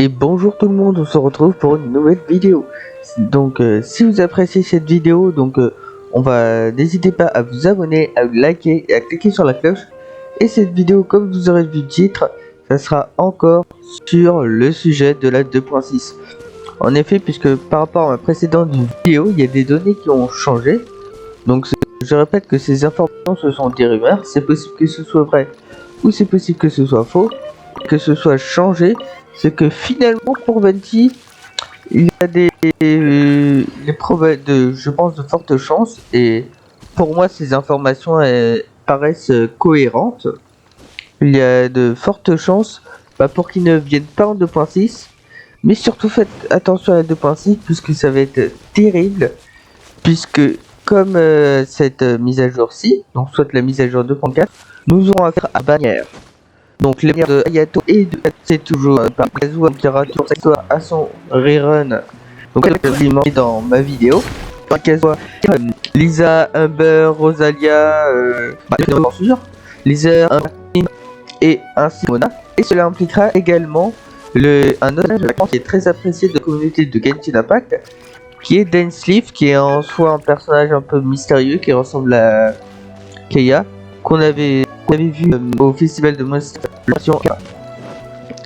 Et bonjour tout le monde, on se retrouve pour une nouvelle vidéo. Donc si vous appréciez cette vidéo, n'hésitez pas à vous abonner, à liker et à cliquer sur la cloche. Et cette vidéo, comme vous aurez vu le titre, ça sera encore sur le sujet de la 2.6. En effet, puisque par rapport à ma précédente vidéo, il y a des données qui ont changé. Donc je répète que ces informations, ce sont des rumeurs. C'est possible que ce soit vrai ou c'est possible que ce soit faux, que ce soit changé. C'est que finalement pour Venti, il y a je pense de fortes chances, et pour moi ces informations paraissent cohérentes. Il y a de fortes chances pour qu'ils ne viennent pas en 2.6, mais surtout faites attention à la 2.6 puisque ça va être terrible, puisque comme cette mise à jour-ci, donc soit la mise à jour 2.4, nous aurons affaire à bannière. Donc les bannières de Hayato et de c'est toujours par Kazuha qui aura toujours cette histoire à son rerun. Donc elle est mis dans ma vidéo. Par Kazuha, Lisa, Humber, Rosalia, bien sûr, Lisa, et ainsi Mona. Et cela impliquera également un autre personnage qui est très apprécié de la communauté de Genshin Impact, qui est Dainsleif, qui est en soi un personnage un peu mystérieux qui ressemble à Keiya, qu'on avait vu au festival de Monster.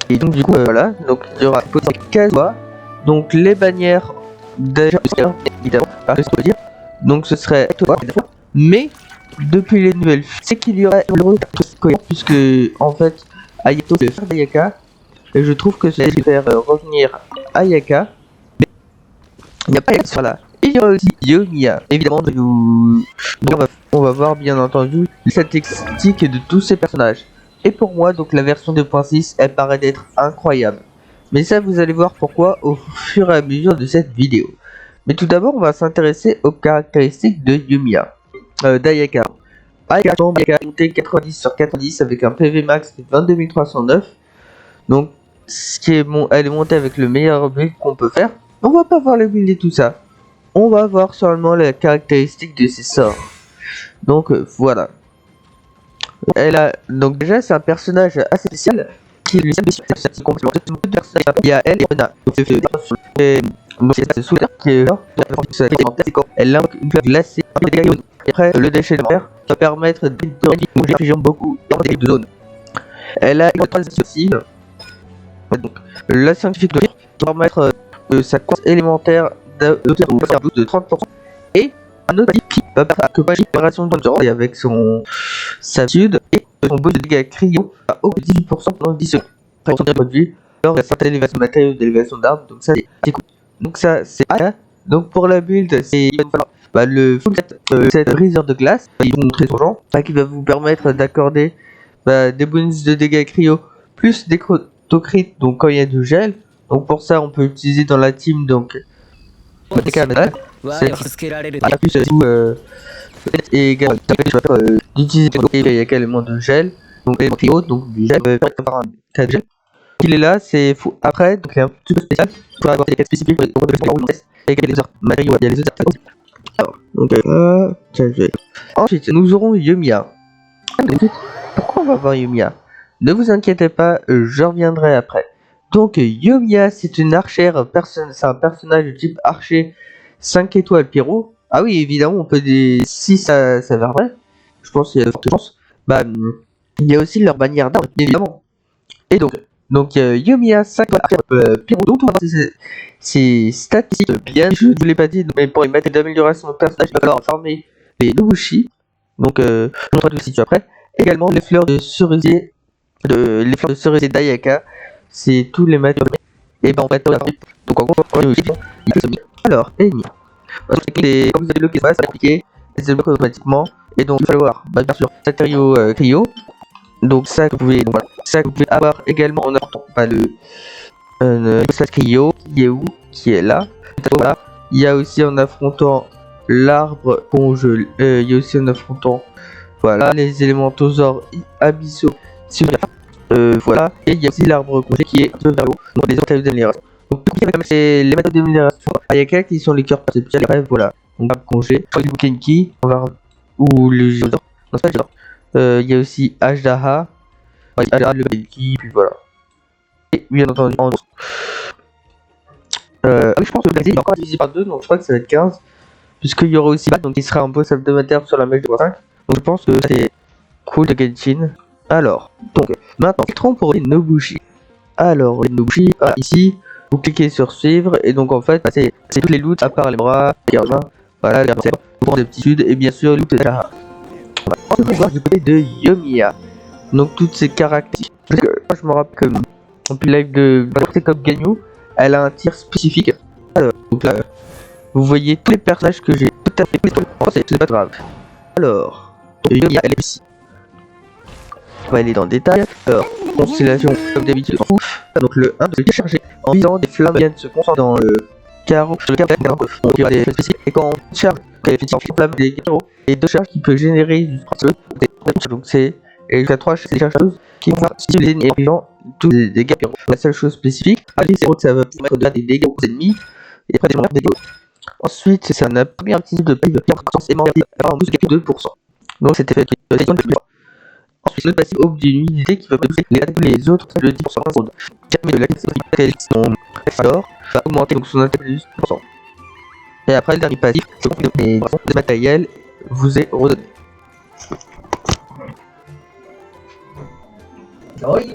Et donc du coup voilà, donc il y aura Kazuha, donc les bannières déjà évidemment, dire. Donc ce serait mais depuis les nouvelles, c'est qu'il y aura puisque en fait Ayato veut faire Ayaka, et je trouve que c'est faire revenir Ayaka. Il n'y a pas sur là. Et il y aura aussi Yoimiya. Évidemment, on va voir bien entendu les statistiques de tous ces personnages. Et pour moi, donc la version 2.6, elle paraît d'être incroyable. Mais ça, vous allez voir pourquoi au fur et à mesure de cette vidéo. Mais tout d'abord, on va s'intéresser aux caractéristiques de Yoimiya. D'Ayaka. Ayaka est monté 90 sur 90 avec un PV max de 22 309. Donc, elle est montée avec le meilleur build qu'on peut faire. On va pas voir le build et tout ça. On va voir seulement les caractéristiques de ses sorts. Donc voilà. Donc déjà c'est un personnage assez spécial qui lui sert complètement de personnages. Il y a elle et Mona. Elle a une flamme glacée. Et après le déchet de mer va permettre de réfléchir beaucoup dans des zones. Elle a une transition aussi. Donc la scientifique va permettre sa course élémentaire de 30%, et un autre qui va que réparation de genre, et avec sa sud et son bonus de dégâts cryo à haut de 18% pendant 10 secondes. Pour son point de vue, alors il y a certaines élévations de matériaux d'élévation d'armes, donc ça c'est cool. Donc ça c'est donc pour la build, c'est le full set briseur de glace, ils vont montrer son genre, qui va vous permettre d'accorder des bonus de dégâts cryo plus des crotocrit, donc quand il y a du gel. Donc pour ça on peut utiliser dans la team donc et également d'utiliser également de gel, donc du gel gel. Il est là, c'est fou. Après, donc il est un petit peu spécial pour avoir des cas spécifiques et les autres matériaux, il y a les autres. Alors, donc ensuite nous aurons Yoimiya. Pourquoi on va voir Yoimiya? Ne vous inquiétez pas, je reviendrai après. Donc Yoimiya, c'est une archère, c'est un personnage de type archer 5 étoiles Pyro. Ah oui, évidemment, on peut si ça s'avère vrai, je pense qu'il y a de fortes chances. Il y a aussi leur bannière d'armes, évidemment. Et donc Yoimiya 5 étoiles Pyro, donc on va voir ses statistiques bien. Je ne vous l'ai pas dit, mais pour les mettre d'amélioration de personnage, il va falloir farmer les Nobushi. Donc je vous montre tout le site après. Également les fleurs de cerisier. Les fleurs de cerisier d'Ayaka, c'est tous les matériaux. Et on va donc en gros, alors, comme vous avez le qui va s'appliquer, c'est débloqué automatiquement. Et donc il va falloir bien sûr matériaux cryo. Donc ça que vous pouvez, avoir également en apportant le cryo qui est là. Voilà. Il y a aussi en affrontant l'arbre congelé, il y a aussi en affrontant les élémentosaures abyssaux. Voilà, et il y a aussi l'arbre congelé qui est un peu vers le haut, donc les autres d'amélioration. Donc c'est les méthodes d'amélioration Ayaka qui sont les cœurs perceptuels. Bref, voilà, on va congelé, le Bukenki, on va ou le Géodore. Non, c'est pas le Géodore. Il y a aussi Ajdaha, le Bukenki, puis voilà. Et bien entendu, Oui, je pense que le Brésil est encore divisé par 2, donc je crois que ça va être 15. Puisqu'il y aura aussi Bat, donc il sera un boss hebdomadaire sur la mèche de 5. Donc je pense que c'est cool de Genshin. Alors, donc maintenant, filtrons pour les Nobushi. Alors, les Nobushi, ici, vous cliquez sur suivre, et donc en fait, c'est toutes les loots à part les bras, les gardiens, voilà, les gardiens, pour des aptitudes, et bien sûr, loot de Shahar. On va voir du côté de Yomiya. Donc toutes ces caractéristiques. Parce que moi je me rappelle que depuis live de c'est comme Ganyu, elle a un tir spécifique. Alors, donc là, vous voyez tous les personnages que j'ai tout à fait pris. C'est pas grave. Alors, Yomiya, elle est ici. On va aller dans le détail. Alors, constellation, comme d'habitude, on s'en fout. Donc le 1 de décharger en visant des flammes viennent se concentrer dans le carreau. Sur le carreau, donc il y aura des effets spécifiques. Et quand on charge, il y a des flammes des carreaux. Et 2 charges qui peut générer jusqu'à donc c'est et jusqu'à 3 charges qui vont faire stimuler les ennemis tous les dégâts. La seule chose spécifique, c'est que ça va permettre de faire des dégâts aux ennemis. Et après des dégâts. Ensuite, c'est un premier petit de pive qui est aimant avoir un boost de 2%. Donc cet effet qui est plus fort. Ensuite, le passif aube d'une unité qui va booster les autres de 10% par seconde. Jamais de la qualité son alors va augmenter donc son attaque de 10%. Et après, le dernier passif, c'est que les matériels vous est redonné. Oui.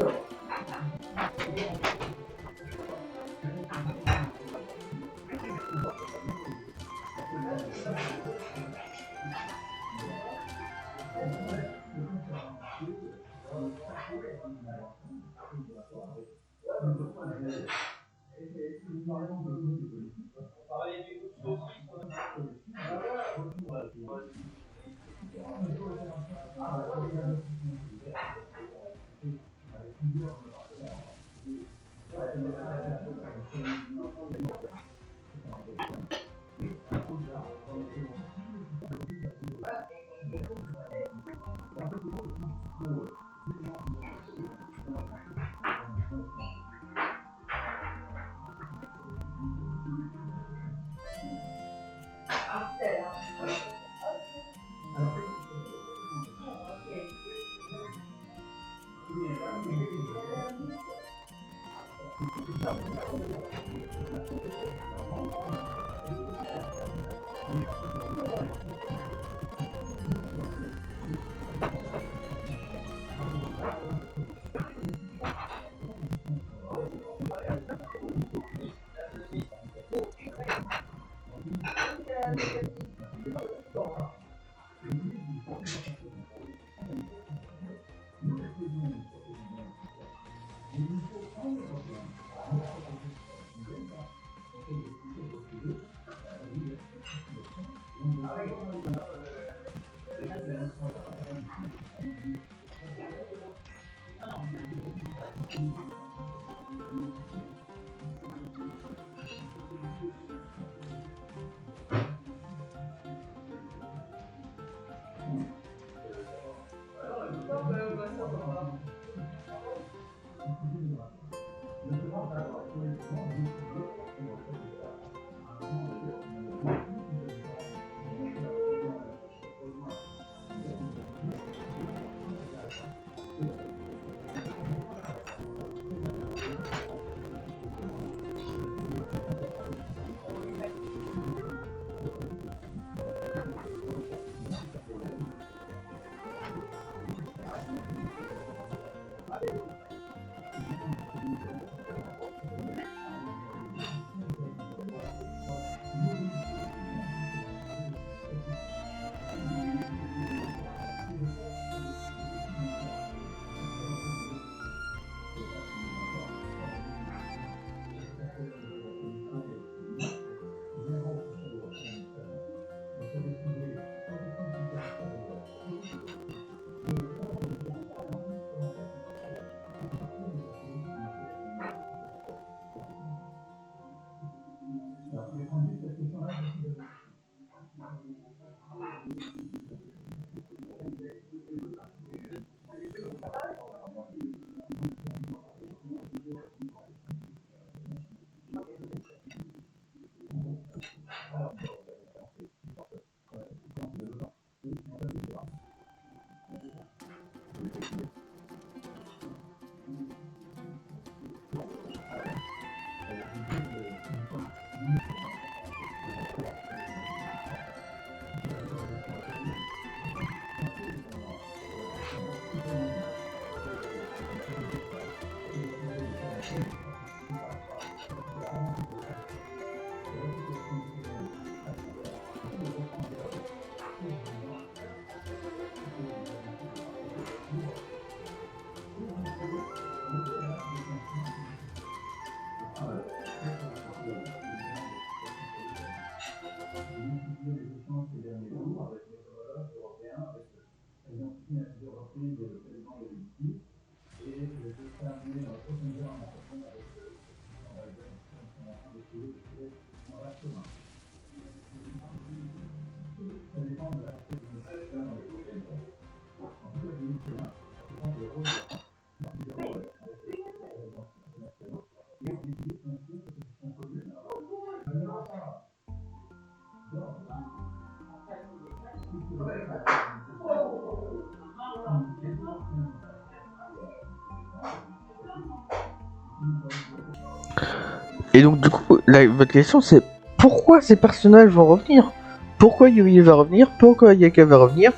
Et donc du coup, votre question c'est pourquoi ces personnages vont revenir? Pourquoi Yumi va revenir? Pourquoi Ayaka va revenir?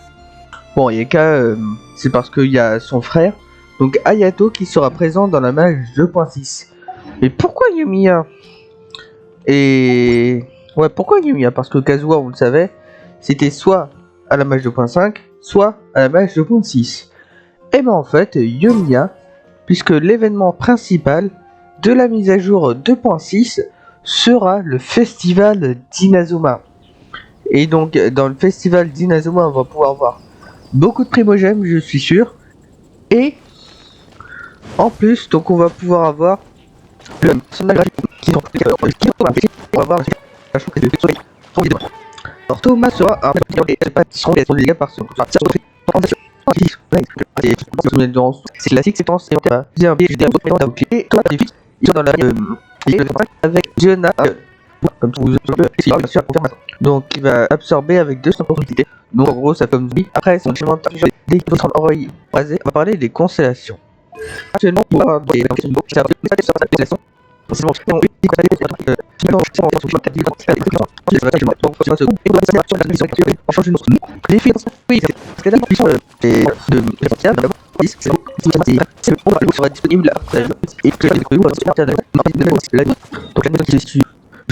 Bon, Ayaka, c'est parce qu'il y a son frère, donc Hayato, qui sera présent dans la mage 2.6. Mais pourquoi Yumiya? Et... ouais, pourquoi Yumiya? Parce que Kazuha, vous le savez, c'était soit à la mage 2.5, soit à la mage 2.6. Et ben en fait, Yumiya, puisque l'événement principal de la mise à jour 2.6 sera le festival d'Inazuma. Et donc, dans le festival d'Inazuma, on va pouvoir voir beaucoup de primogèmes, je suis sûr. Et en plus, donc on va pouvoir avoir le personnage qui on va voir la chose de soleil. Alors Thomas sera un des dégâts par son c'est classique, c'est tense, c'est un piège et toi ils sont dans la avec Diana comme vous bien sûr donc il va absorber avec 200% d'idées. Donc en gros ça comme dit après son chemin dès qu'il sera oreille croisée on va parler des constellations. Actuellement pour avoir des constellations c'est bon,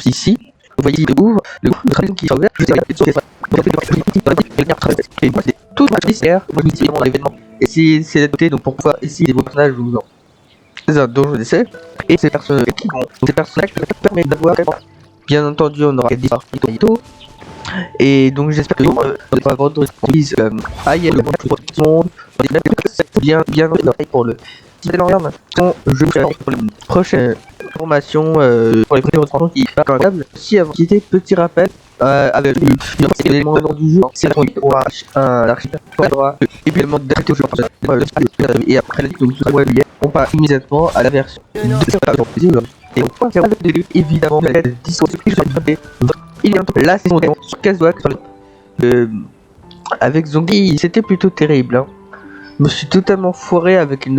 ici, vous voyez le groupe de tradition qui s'ouvre, tout l'événement. Et si c'est noté, donc pour pouvoir essayer des personnages, vous en dont je sais, et ces personnages qui vont, ces personnages permettent d'avoir, bien entendu, on aura des histoires et donc j'espère que on va avoir d'autres surprises. Aïe, le monde, bien pour le. Je vais pour les prochaines formations pour les prochaines formations qui sont incroyables. Si avant quitter, petit rappel avec l'élément du jeu, c'est la aura un archipel et puis le monde d'arrêter au jeu et après donc tout ça on passe immédiatement à la version de et on passe avec des évidemment la disponibilité il y a la saison sur Kazuha avec Zombie c'était plutôt terrible hein. Je me suis totalement foiré avec une